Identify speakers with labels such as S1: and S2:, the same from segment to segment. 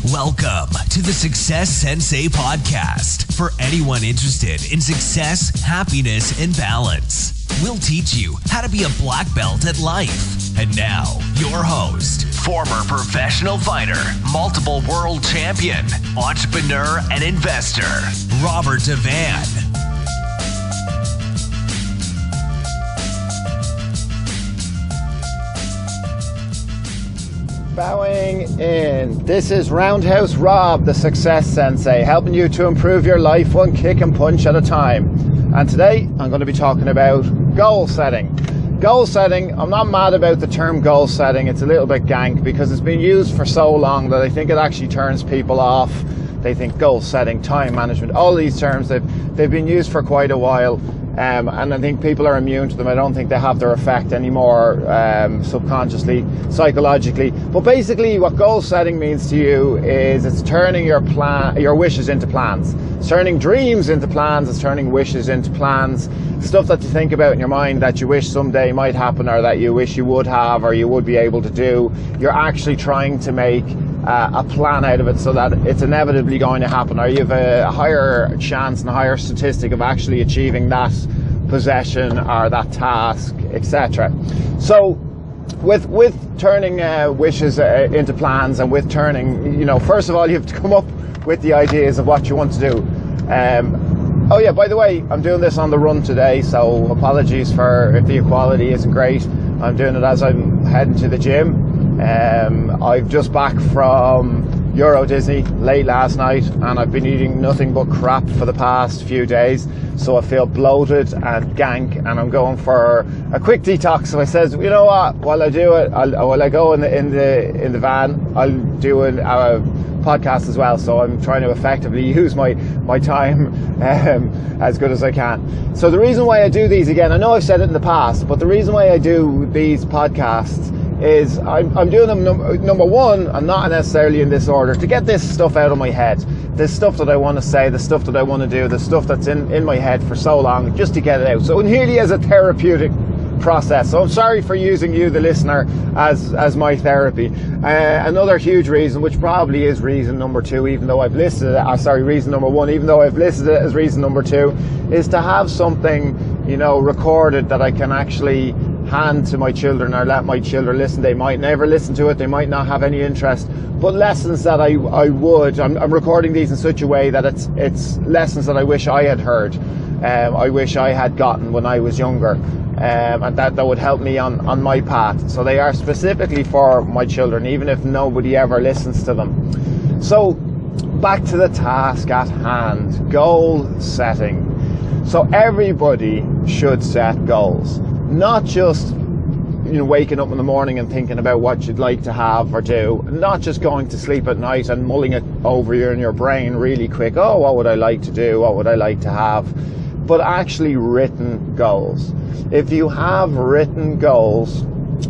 S1: Welcome to the Success Sensei Podcast for anyone interested in success, happiness, and balance. We'll teach you how to be a black belt at life. And now, your host, former professional fighter, multiple world champion, entrepreneur, and investor, Robert Devan.
S2: Bowing in. This is Roundhouse Rob, the Success Sensei, helping you to improve your life one kick and punch at a time. And today I'm going to be talking about goal setting. Goal setting, I'm not mad about the term goal setting. It's a little bit gank because it's been used for so long that I think it actually turns people off. They think goal setting, time management, all these terms, they've been used for quite a while. And I think people are immune to them. I don't think they have their effect anymore, subconsciously, psychologically. But basically what goal setting means to you is it's turning your wishes into plans. It's turning dreams into plans. It's turning wishes into plans. Stuff that you think about in your mind that you wish someday might happen, or that you wish you would have, or you would be able to do. You're actually trying to make a plan out of it so that it's inevitably going to happen, or you have a higher chance and a higher statistic of actually achieving that possession or that task, etc. So with turning wishes into plans, and with turning, first of all, you have to come up with the ideas of what you want to do. Oh yeah, by the way, I'm doing this on the run today, so apologies for if the quality isn't great. I'm doing it as I'm heading to the gym. I've just back from Euro Disney late last night, and I've been eating nothing but crap for the past few days, so I feel bloated and gank, and I'm going for a quick detox. So I says, you know what, while I do it, while I go in the van, I'll do a podcast as well. So I'm trying to effectively use my time as good as I can. So the reason why I do these, again, I know I've said it in the past, but the reason why I do these podcasts is I'm doing them, number one, and not necessarily in this order, to get this stuff out of my head. This stuff that I want to say, the stuff that I want to do, the stuff that's in my head for so long, just to get it out. So it really is a therapeutic process. So I'm sorry for using you, the listener, as my therapy. Another huge reason, which probably is reason number two, even though I've listed it, reason number one, even though I've listed it as reason number two, is to have something, recorded that I can actually hand to my children, or let my children listen. They might never listen to it, they might not have any interest, but lessons that I would, I'm recording these in such a way that it's lessons that I wish I had heard, I wish I had gotten when I was younger, and that would help me on my path. So they are specifically for my children, even if nobody ever listens to them. So back to the task at hand, goal setting. So everybody should set goals. Not just waking up in the morning and thinking about what you'd like to have or do, not just going to sleep at night and mulling it over in your brain really quick, oh, what would I like to do, what would I like to have, but actually written goals. If you have written goals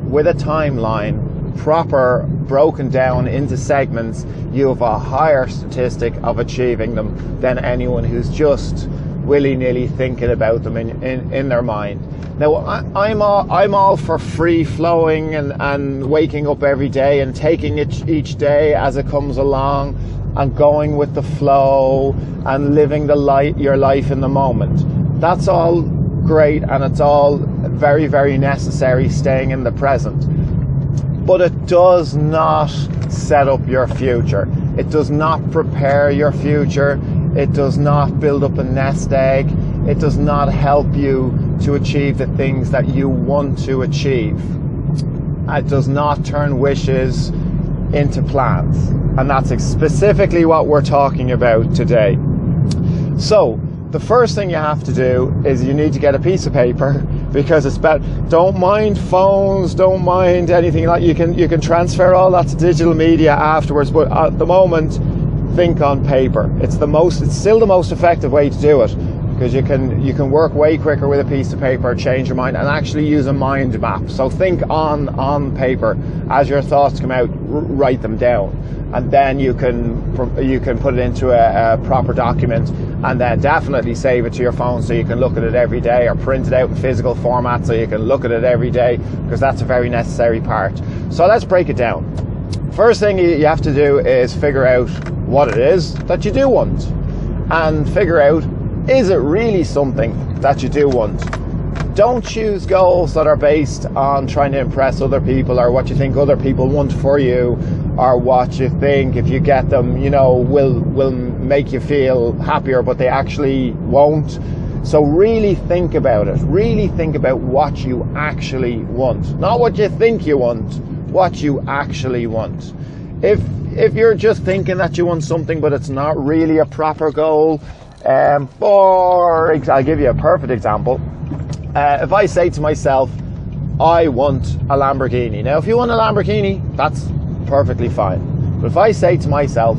S2: with a timeline, proper, broken down into segments, you have a higher statistic of achieving them than anyone who's just willy-nilly thinking about them in their mind. Now, I'm all for free-flowing and waking up every day and taking it each day as it comes along and going with the flow and living your life in the moment. That's all great, and it's all very, very necessary, staying in the present. But it does not set up your future. It does not prepare your future. It does not build up a nest egg. It does not help you to achieve the things that you want to achieve. It does not turn wishes into plans. And that's specifically what we're talking about today. So the first thing you have to do is you need to get a piece of paper, because it's better. Don't mind phones, don't mind anything like you can transfer all that to digital media afterwards, but at the moment, think on paper. It's still the most effective way to do it, because you can work way quicker with a piece of paper, change your mind, and actually use a mind map. So think on paper. As your thoughts come out, write them down, and then you can put it into a proper document, and then definitely save it to your phone so you can look at it every day, or print it out in physical format so you can look at it every day, because that's a very necessary part. So let's break it down. First thing you have to do is figure out what it is that you do want, and figure out, is it really something that you do want? Don't choose goals that are based on trying to impress other people, or what you think other people want for you, or what you think if you get them, will make you feel happier, but they actually won't. So really think about it. Really think about what you actually want. Not what you think you want, what you actually want. If you're just thinking that you want something, but it's not really a proper goal, I'll give you a perfect example. If I say to myself, I want a Lamborghini. Now, if you want a Lamborghini, that's perfectly fine. But if I say to myself,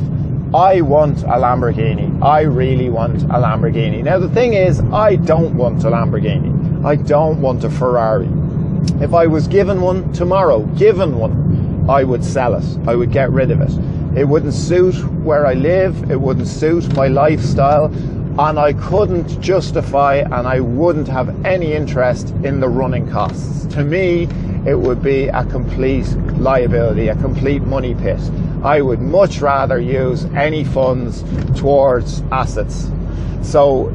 S2: I want a Lamborghini, I really want a Lamborghini. Now, the thing is, I don't want a Lamborghini. I don't want a Ferrari. If I was given one tomorrow, I would sell it. I would get rid of it. It wouldn't suit where I live. It wouldn't suit my lifestyle. And I couldn't justify, and I wouldn't have any interest in the running costs. To me, it would be a complete liability, a complete money pit. I would much rather use any funds towards assets. So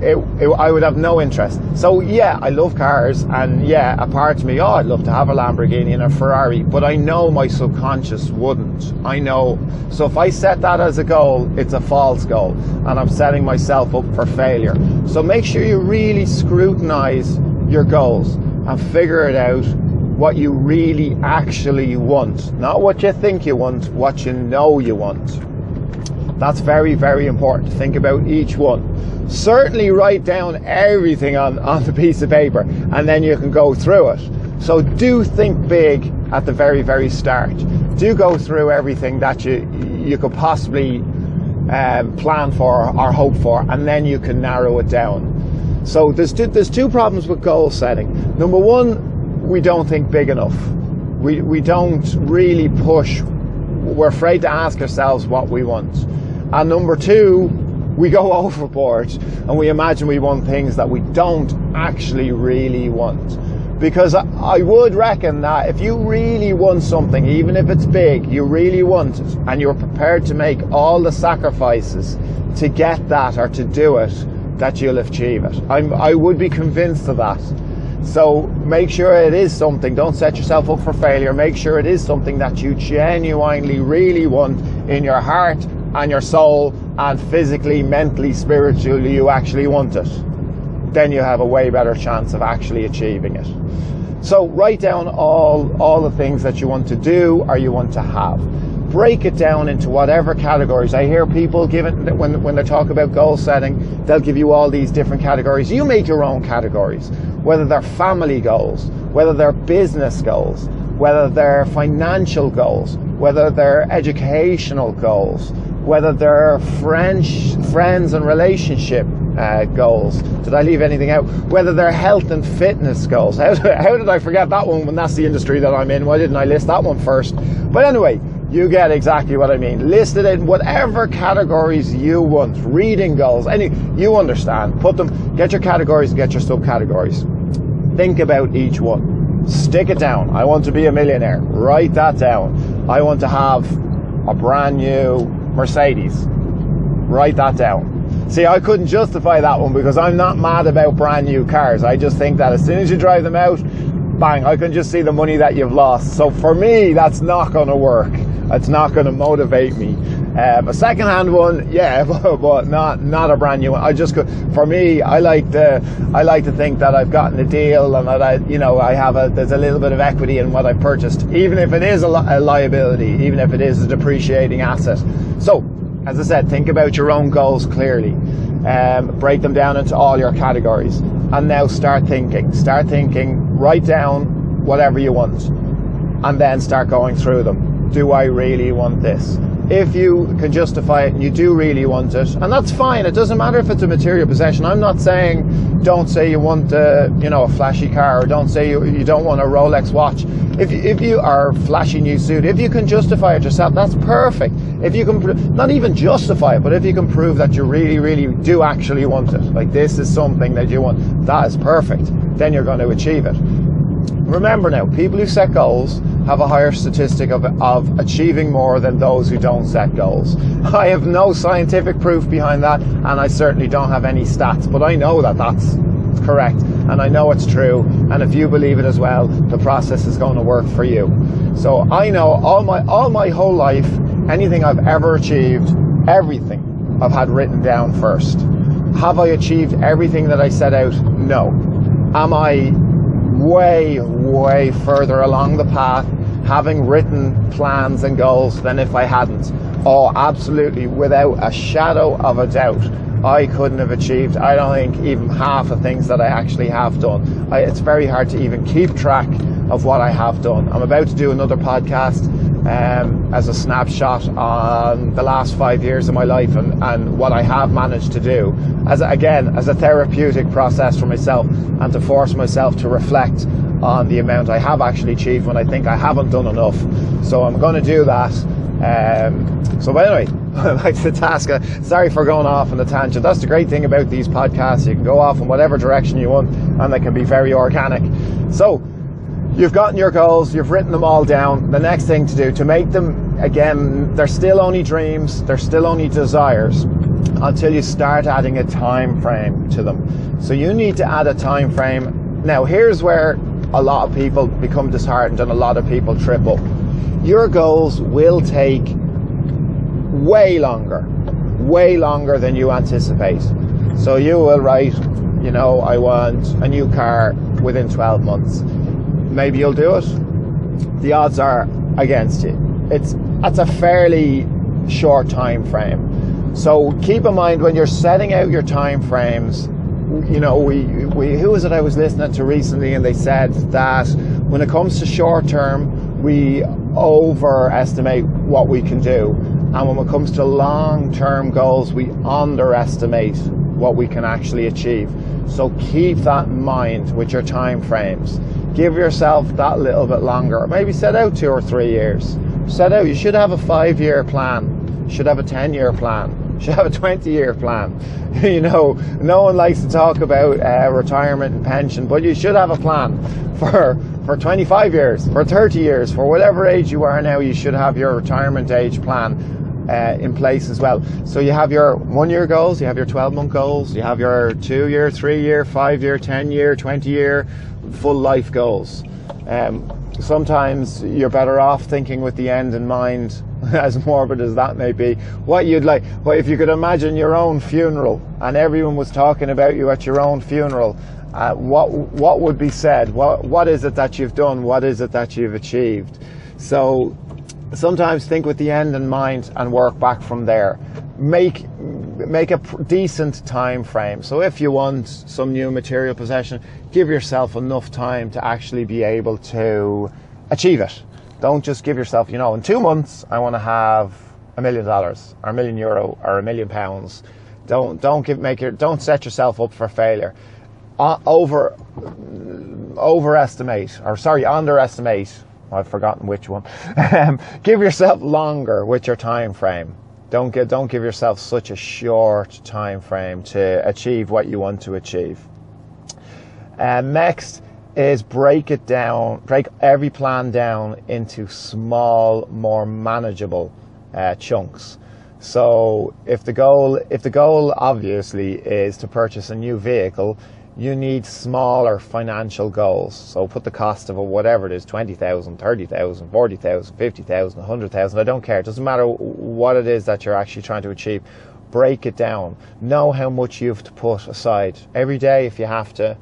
S2: I would have no interest. So yeah, I love cars, and yeah, a part of me, I'd love to have a Lamborghini and a Ferrari, but I know my subconscious wouldn't. I know. So if I set that as a goal, it's a false goal, and I'm setting myself up for failure. So make sure you really scrutinize your goals and figure it out, what you really actually want. Not what you think you want, what you know you want. That's very, very important to think about each one. Certainly write down everything on the piece of paper, and then you can go through it. So do think big at the very, very start. Do go through everything that you could possibly plan for or hope for, and then you can narrow it down. So there's two problems with goal setting. Number one, we don't think big enough. We don't really push. We're afraid to ask ourselves what we want. And number two, we go overboard and we imagine we want things that we don't actually really want. Because I would reckon that if you really want something, even if it's big, you really want it, and you're prepared to make all the sacrifices to get that or to do it, that you'll achieve it. I would be convinced of that. So make sure it is something. Don't set yourself up for failure. Make sure it is something that you genuinely really want in your heart and your soul, and physically, mentally, spiritually, you actually want it. Then you have a way better chance of actually achieving it. So write down all the things that you want to do or you want to have. Break it down into whatever categories. I hear people give it, when they talk about goal setting, they'll give you all these different categories. You make your own categories, whether they're family goals, whether they're business goals, whether they're financial goals, whether they're educational goals, whether they're friends and relationship goals. Did I leave anything out? Whether they're health and fitness goals. How did I forget that one when that's the industry that I'm in? Why didn't I list that one first? But anyway, you get exactly what I mean. List it in whatever categories you want. Reading goals, you understand. Put them, get your categories and get your subcategories. Think about each one. Stick it down. I want to be a millionaire. Write that down. I want to have a brand new Mercedes. Write that down. See, I couldn't justify that one because I'm not mad about brand new cars. I just think that as soon as you drive them out, bang, I can just see the money that you've lost. So for me, that's not going to work. It's not going to motivate me. A second-hand one, yeah, but not a brand new one. For me, I like to think that I've gotten a deal and that there's a little bit of equity in what I purchased, even if it is a liability, even if it is a depreciating asset. So, as I said, think about your own goals clearly. Break them down into all your categories, and now start thinking. Write down whatever you want, and then start going through them. Do I really want this? If you can justify it and you do really want it, and that's fine, it doesn't matter if it's a material possession. I'm not saying don't say you want a flashy car, or don't say you don't want a Rolex watch. If you are a flashy new suit, if you can justify it yourself, that's perfect. If you can not even justify it, but if you can prove that you really, really do actually want it, like this is something that you want, that is perfect. Then you're going to achieve it. remember now, people who set goals have a higher statistic of achieving more than those who don't set goals. I have no scientific proof behind that, and I certainly don't have any stats, but I know that that's correct, and I know it's true, and if you believe it as well, the process is going to work for you. So I know all my whole life, anything I've ever achieved, everything I've had written down first. Have I achieved everything that I set out? No. Am I way further along the path having written plans and goals than if I hadn't? Oh, absolutely, without a shadow of a doubt. I couldn't have achieved, I don't think, even half the things that I actually have done. It's very hard to even keep track of what I have done. I'm about to do another podcast as a snapshot on the last 5 years of my life and what I have managed to do as a therapeutic process for myself, and to force myself to reflect on the amount I have actually achieved when I think I haven't done enough. So I'm going to do that. So anyway, like the task, sorry for going off on a tangent. That's the great thing about these podcasts. You can go off in whatever direction you want, and they can be very organic. So you've gotten your goals, you've written them all down. The next thing to do, to make them, again, they're still only dreams, they're still only desires until you start adding a time frame to them. So you need to add a time frame. Now here's where a lot of people become disheartened and a lot of people trip up. Your goals will take way longer than you anticipate. So you will write, I want a new car within 12 months. Maybe you'll do it. The odds are against you. That's a fairly short time frame. So keep in mind when you're setting out your time frames, who was it I was listening to recently, and they said that when it comes to short term, we overestimate what we can do, and when it comes to long term goals, we underestimate what we can actually achieve. So keep that in mind with your time frames. Give yourself that little bit longer. Maybe set out 2 or 3 years. You should have a 5-year plan. You should have a 10-year plan. You should have a 20-year plan. No one likes to talk about retirement and pension, but you should have a plan for 25 years, for 30 years, for whatever age you are now. You should have your retirement age plan in place as well. So you have your 1-year goals, you have your 12-month goals, you have your 2-year, 3-year, 5-year, 10-year, 20-year, full life goals. Sometimes you're better off thinking with the end in mind, as morbid as that may be. What you'd like, if you could imagine your own funeral and everyone was talking about you at your own funeral, what would be said? What is it that you've done? What is it that you've achieved? So sometimes think with the end in mind and work back from there. Make a decent time frame. So if you want some new material possession, give yourself enough time to actually be able to achieve it. Don't just give yourself, in 2 months I want to have $1 million or €1 million or £1 million. Don't set yourself up for failure. Underestimate. I've forgotten which one. Give yourself longer with your time frame. Don't give yourself such a short time frame to achieve what you want to achieve. Next is break every plan down into small, more manageable chunks. So if the goal obviously is to purchase a new vehicle, you need smaller financial goals. So put the cost of whatever it is, 20,000, 30,000, 40,000, 50,000, 100,000, I don't care. It doesn't matter what it is that you're actually trying to achieve. Break it down. Know how much you have to put aside every day if you have to,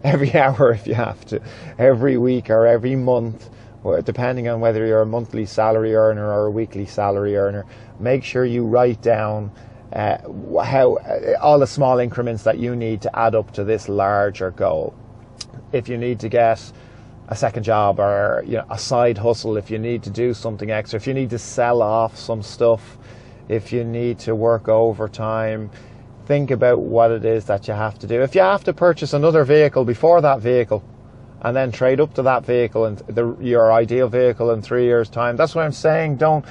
S2: every hour if you have to, every week or every month, depending on whether you're a monthly salary earner or a weekly salary earner. Make sure you write down how all the small increments that you need to add up to this larger goal. If you need to get a second job or a side hustle, if you need to do something extra, if you need to sell off some stuff, if you need to work overtime, think about what it is that you have to do. If you have to purchase another vehicle before that vehicle and then trade up to that vehicle and your ideal vehicle in 3 years' time, that's what I'm saying. Don't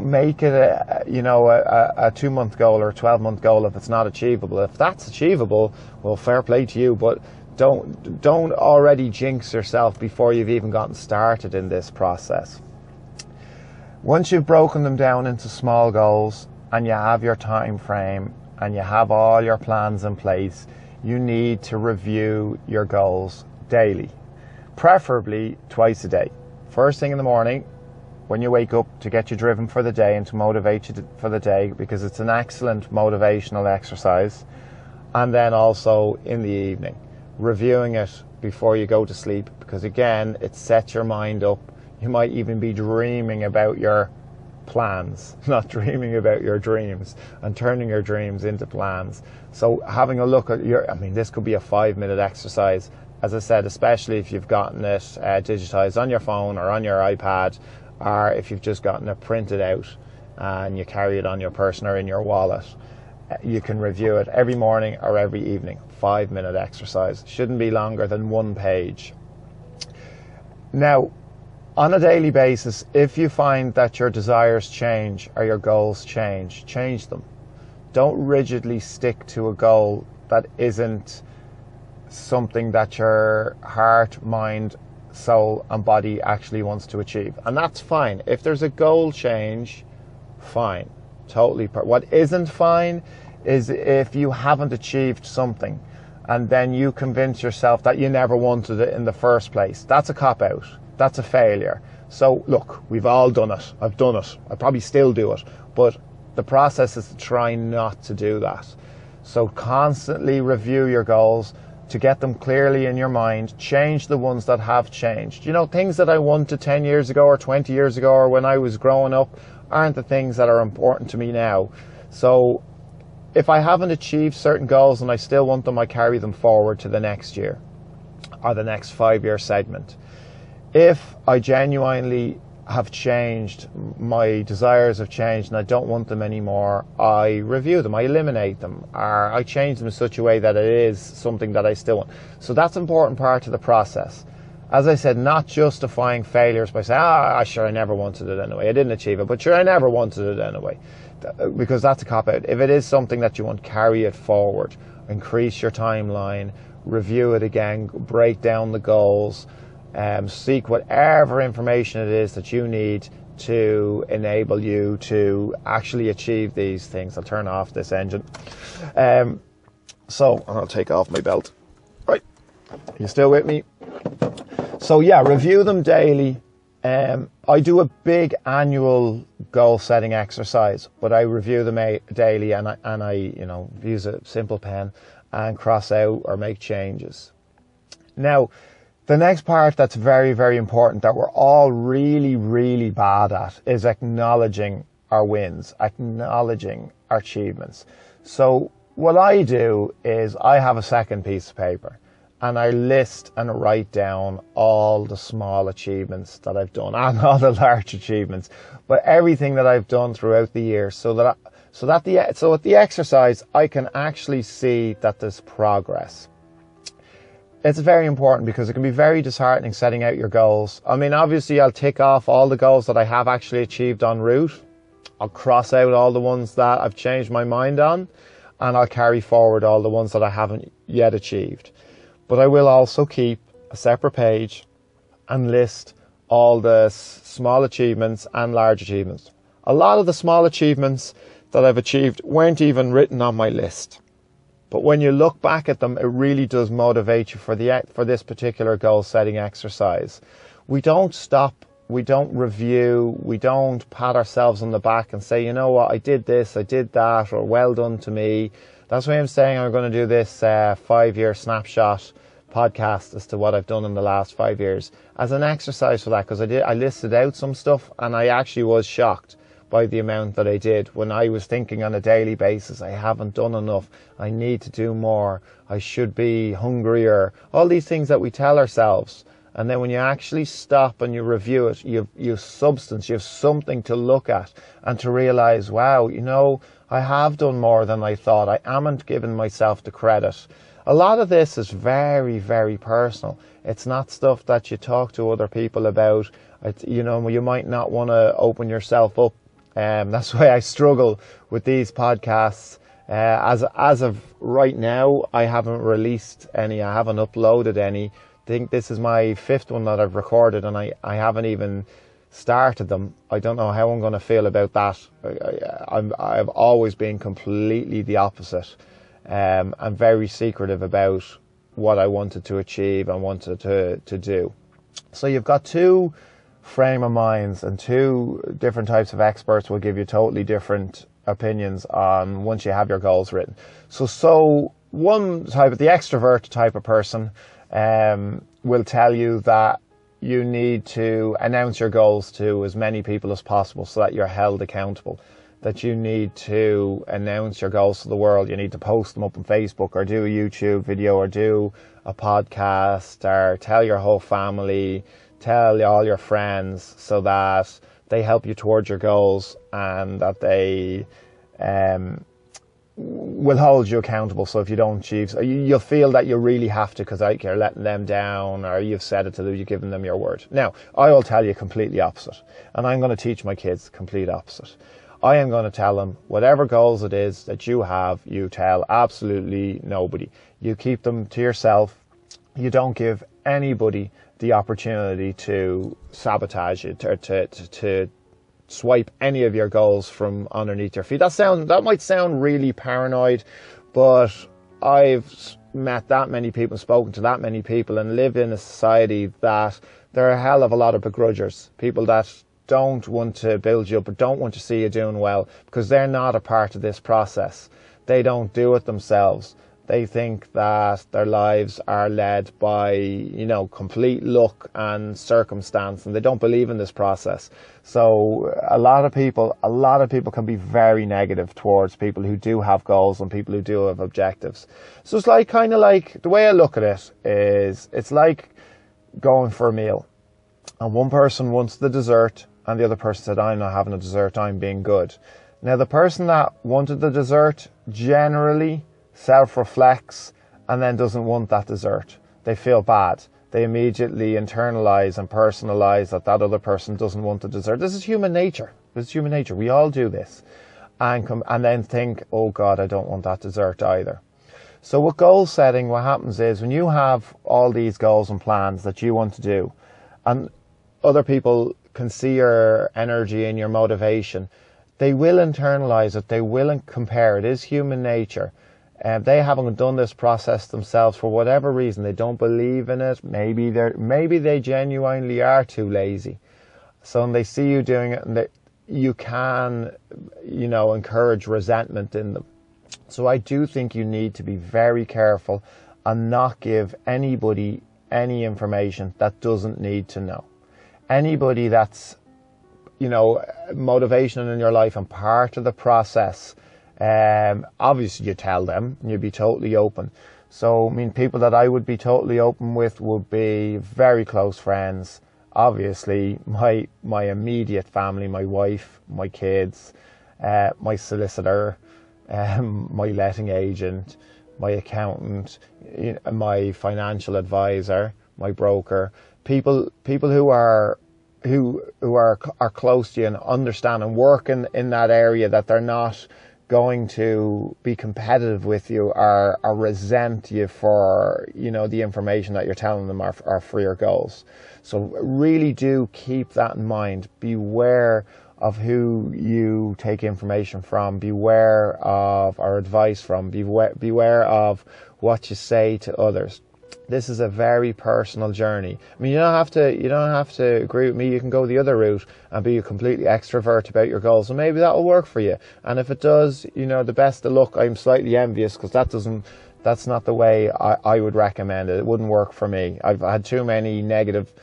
S2: make it a 2-month goal or a 12-month goal if it's not achievable. If that's achievable, well, fair play to you, but Don't already jinx yourself before you've even gotten started in this process. Once you've broken them down into small goals and you have your time frame and you have all your plans in place, you need to review your goals daily, preferably twice a day. First thing in the morning when you wake up, to get you driven for the day and to motivate you for the day, because it's an excellent motivational exercise. And then also in the evening, reviewing it before you go to sleep, because again, it sets your mind up. You might even be dreaming about your plans, not dreaming about your dreams, and turning your dreams into plans. So having a look at this could be a 5-minute exercise. As I said, especially if you've gotten it digitized on your phone or on your iPad, or if you've just gotten it printed out and you carry it on your person or in your wallet. You can review it every morning or every evening. 5-minute exercise. Shouldn't be longer than 1 page. Now, on a daily basis, if you find that your desires change or your goals change them. Don't rigidly stick to a goal that isn't something that your heart, mind, soul and body actually wants to achieve. And that's fine. If there's a goal change, fine. Totally. What isn't fine is if you haven't achieved something and then you convince yourself that you never wanted it in the first place. That's a cop-out. That's a failure. So look, we've all done it. I've done it. I probably still do it. But the process is to try not to do that. So constantly review your goals to get them clearly in your mind. Change the ones that have changed. You know, things that I wanted 10 years ago or 20 years ago or when I was growing up aren't the things that are important to me now. So if I haven't achieved certain goals and I still want them, I carry them forward to the next year or the next 5-year segment. If I genuinely have changed, my desires have changed and I don't want them anymore, I review them, I eliminate them, or I change them in such a way that it is something that I still want. So that's an important part of the process. As I said, not justifying failures by saying, sure, I never wanted it anyway. I didn't achieve it, but sure, I never wanted it anyway. Because that's a cop-out. If it is something that you want, carry it forward. Increase your timeline, review it again, break down the goals, seek whatever information it is that you need to enable you to actually achieve these things. I'll turn off this engine. So I'll take off my belt. Right, you still with me? So yeah, review them daily. I do a big annual goal setting exercise, but I review them daily and I use a simple pen and cross out or make changes. Now, the next part that's very, very important that we're all really, really bad at is acknowledging our wins, acknowledging our achievements. So what I do is I have a second piece of paper and I list and write down all the small achievements that I've done and all the large achievements, but everything that I've done throughout the year, so at the exercise I can actually see that there's progress. It's very important because it can be very disheartening setting out your goals. I mean, obviously I'll tick off all the goals that I have actually achieved en route. I'll cross out all the ones that I've changed my mind on, and I'll carry forward all the ones that I haven't yet achieved. But I will also keep a separate page and list all the small achievements and large achievements. A lot of the small achievements that I've achieved weren't even written on my list. But when you look back at them, it really does motivate you for this particular goal setting exercise. We don't stop, we don't review, we don't pat ourselves on the back and say, you know what, I did this, I did that, or well done to me. That's why I'm saying I'm going to do this 5-year snapshot podcast as to what I've done in the last 5 years as an exercise for that, because I listed out some stuff and I actually was shocked by the amount that I did when I was thinking on a daily basis, I haven't done enough, I need to do more, I should be hungrier, all these things that we tell ourselves. And then when you actually stop and you review it, you have substance, you have something to look at and to realize, wow, you know, I have done more than I thought. I haven't given myself the credit. A lot of this is very, very personal. It's not stuff that you talk to other people about. You might not want to open yourself up. That's why I struggle with these podcasts As of right now, I haven't released any. I haven't uploaded any. I think this is my 5th one that I've recorded, and I haven't even started them. I don't know how I'm going to feel about that. I've always been completely the opposite. I'm very secretive about what I wanted to achieve and wanted to do. So you've got 2 frame of minds, and 2 different types of experts will give you totally different opinions on once you have your goals written. So one type, the extrovert type of person, will tell you that you need to announce your goals to as many people as possible so that you're held accountable. That you need to announce your goals to the world. You need to post them up on Facebook, or do a YouTube video, or do a podcast, or tell your whole family, tell all your friends, so that they help you towards your goals, and that they will hold you accountable. So if you don't achieve, you'll feel that you really have to, because you're letting them down, or you've said it to them, you've given them your word. Now, I will tell you completely opposite, and I'm going to teach my kids complete opposite. I am going to tell them whatever goals it is that you have, you tell absolutely nobody. You keep them to yourself. You don't give anybody the opportunity to sabotage it, or to swipe any of your goals from underneath your feet. That might sound really paranoid, but I've met that many people, spoken to that many people, and lived in a society that there are a hell of a lot of begrudgers, people that don't want to build you up, or don't want to see you doing well, because they're not a part of this process. They don't do it themselves. They think that their lives are led by, complete luck and circumstance, and they don't believe in this process. So a lot of people can be very negative towards people who do have goals and people who do have objectives. So it's kind of like, the way I look at it is, it's like going for a meal, and one person wants the dessert, and the other person said, I'm not having a dessert, I'm being good. Now, the person that wanted the dessert generally self-reflects and then doesn't want that dessert. They feel bad. They immediately internalize and personalize that other person doesn't want the dessert. This is human nature. We all do this. And then think, oh God, I don't want that dessert either. So with goal setting, what happens is, when you have all these goals and plans that you want to do, and other people can see your energy and your motivation, they will internalize it. They will compare. It is human nature. They haven't done this process themselves for whatever reason. They don't believe in it. Maybe they genuinely are too lazy. So when they see you doing it, and you can, encourage resentment in them. So I do think you need to be very careful and not give anybody any information that doesn't need to know. Anybody that's, motivation in your life and part of the process, obviously you tell them, and you'd be totally open. So, people that I would be totally open with would be very close friends. Obviously, my immediate family, my wife, my kids, my solicitor, my letting agent, my accountant, my financial advisor, my broker, people who are close to you and understand and work in that area, that they're not going to be competitive with you or resent you for, the information that you're telling them are for your goals. So really do keep that in mind. Beware of who you take information from. Beware of our advice from. Beware of what you say to others. This is a very personal journey. You don't have to agree with me. You can go the other route and be a completely extrovert about your goals, and maybe that will work for you. And if it does, the best of luck. I'm slightly envious, because that's not the way I would recommend it. It wouldn't work for me. I've had too many negative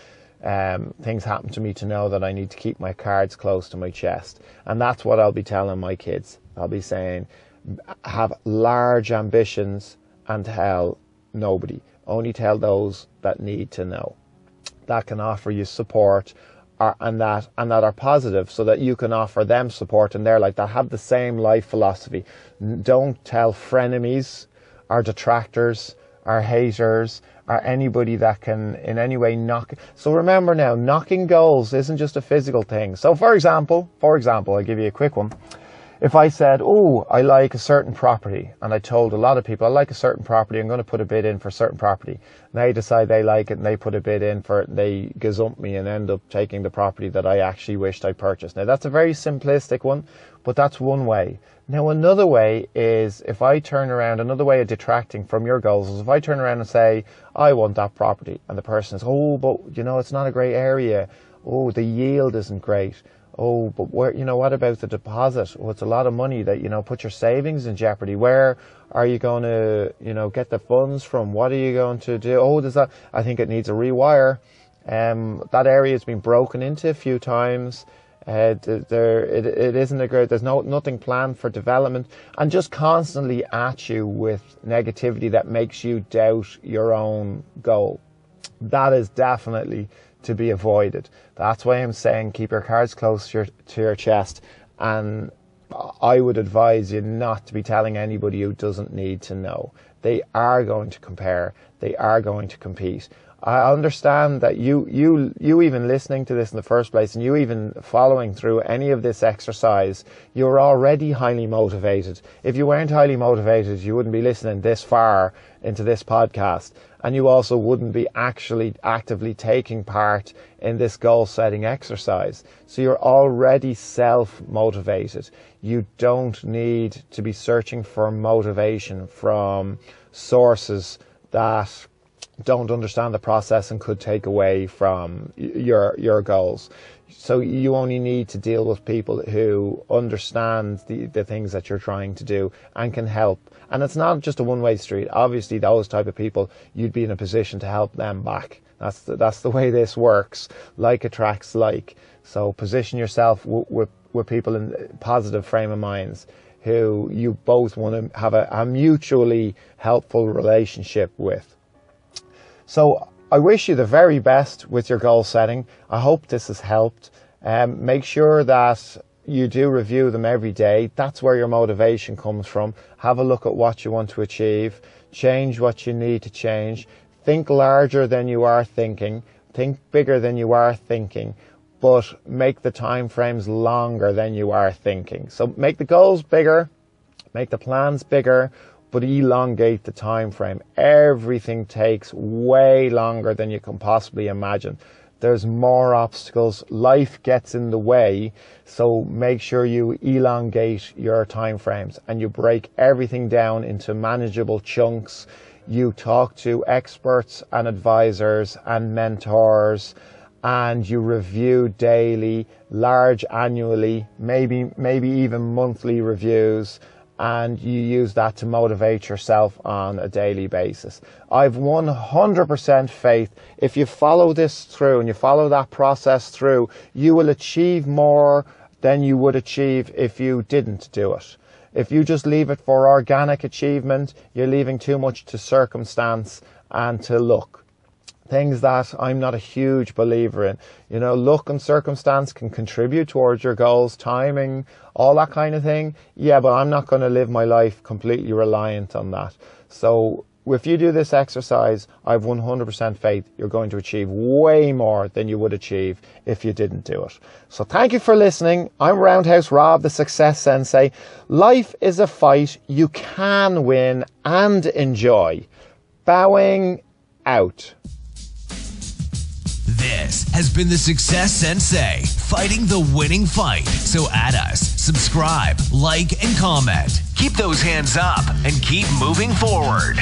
S2: things happen to me to know that I need to keep my cards close to my chest. And that's what I'll be telling my kids. I'll be saying, have large ambitions and tell nobody. Only tell those that need to know, that can offer you support, and that are positive, so that you can offer them support in their life, that have the same life philosophy. Don't tell frenemies or detractors or haters or anybody that can in any way knock. So remember now, knocking goals isn't just a physical thing. So for example, I'll give you a quick one. if I said, oh, I like a certain property, and I told a lot of people, I like a certain property, I'm going to put a bid in for a certain property. And they decide they like it and they put a bid in for it, they gazump me and end up taking the property that I actually wished I purchased. Now, that's a very simplistic one, but that's one way. Now, another way is if I turn around, another way of detracting from your goals is if I turn around and say, I want that property, and the person says, oh, but it's not a great area. Oh, the yield isn't great. Oh, but what about the deposit? Oh, it's a lot of money that, put your savings in jeopardy. Where are you going to, get the funds from? What are you going to do? Oh, I think it needs a rewire. That area has been broken into a few times. It isn't a great, there's nothing planned for development, and just constantly at you with negativity that makes you doubt your own goal. That is definitely to be avoided. That's why I'm saying keep your cards close to your chest, and I would advise you not to be telling anybody who doesn't need to know. They are going to compare. They are going to compete. I understand that you even listening to this in the first place, and you even following through any of this exercise, you're already highly motivated. If you weren't highly motivated, you wouldn't be listening this far into this podcast, and you also wouldn't be actually actively taking part in this goal setting exercise. So you're already self-motivated. You don't need to be searching for motivation from sources that don't understand the process and could take away from your goals. So you only need to deal with people who understand the things that you're trying to do and can help. And it's not just a one-way street. Obviously, those type of people, you'd be in a position to help them back. That's the way this works. Like attracts like. So position yourself with people in positive frame of minds who you both want to have a mutually helpful relationship with. So I wish you the very best with your goal setting. I hope this has helped. Make sure that you do review them every day. That's where your motivation comes from. Have a look at what you want to achieve. Change what you need to change. Think larger than you are thinking. Think bigger than you are thinking. But make the time frames longer than you are thinking. So make the goals bigger. Make the plans bigger. But elongate the time frame. Everything takes way longer than you can possibly imagine. There's more obstacles. Life gets in the way. So make sure you elongate your time frames and you break everything down into manageable chunks. You talk to experts and advisors and mentors, and you review daily, large annually, maybe even monthly reviews. And you use that to motivate yourself on a daily basis. I've 100% faith if you follow this through and you follow that process through, you will achieve more than you would achieve if you didn't do it. If you just leave it for organic achievement, you're leaving too much to circumstance and to luck. Things that I'm not a huge believer in. Luck and circumstance can contribute towards your goals, timing, all that kind of thing. Yeah, but I'm not going to live my life completely reliant on that. So if you do this exercise, I've 100% faith you're going to achieve way more than you would achieve if you didn't do it. So thank you for listening. I'm Roundhouse Rob, the Success Sensei. Life is a fight you can win and enjoy. Bowing out.
S1: This has been the Success Sensei, fighting the winning fight. So add us, subscribe, like, and comment. Keep those hands up and keep moving forward.